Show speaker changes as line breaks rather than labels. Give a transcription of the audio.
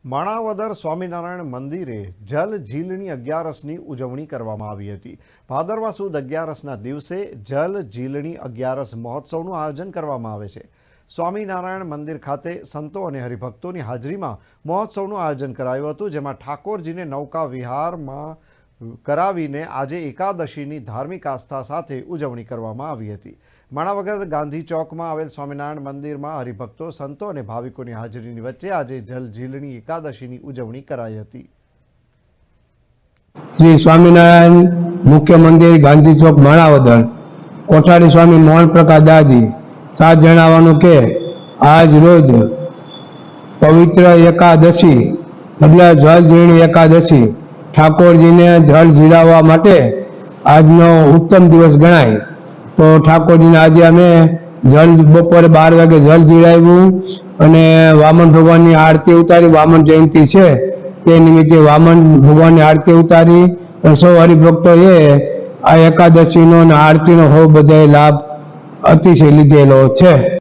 માણાવદર સ્વામિનારાયણ મંદિરે જલ ઝીલણી અગિયારસની ઉજવણી કરવામાં આવી હતી। ભાદરવા સુદ અગિયારસના દિવસે જલ ઝીલણી અગિયારસ મહોત્સવનું આયોજન કરવામાં આવે છે। સ્વામિનારાયણ મંદિર ખાતે સંતો અને હરિભક્તોની હાજરીમાં મહોત્સવનું આયોજન કરાયું હતું, જેમાં ઠાકોરજીને નૌકા વિહારમાં કરાવીને આજે એકાદશીની ધાર્મિક આસ્થા સાથે ઉજવણી કરવામાં આવી હતી। માણાવદર ગાંધી ચોકમાં આવેલ સ્વામિનારાયણ મંદિરમાં હરિભક્તો, સંતો અને ભાવિકોની હાજરીની વચ્ચે આજે જલ ઝીલણી એકાદશીની ઉજવણી કરાઈ હતી।
श्री स्वामीनारायण मुख्य मंदिर गांधी चौक माणावदर कोठारी स्वामी मोहन प्रकाश दादी साथ जणावવાનું કે આજ રોજ પવિત્ર એકાદશી એટલે જલ ઝીલણી એકાદશી ઠાકોરજીને જલ ઝીલાવવા માટે આજનો ઉત્તમ દિવસ ગણાય। તો ઠાકોરજીને આજે અમે જલ બપોરે 12 વાગે જલ ઝીલાવ્યું અને વામન ભગવાનની આરતી ઉતારી। વામન જયંતિ છે તે નિમિત્તે વામન ભગવાનની આરતી ઉતારી સૌ હરિભક્તોએ આ એકાદશીનો અને આરતીનો બહુ બધા લાભ અતિશય લીધેલો છે।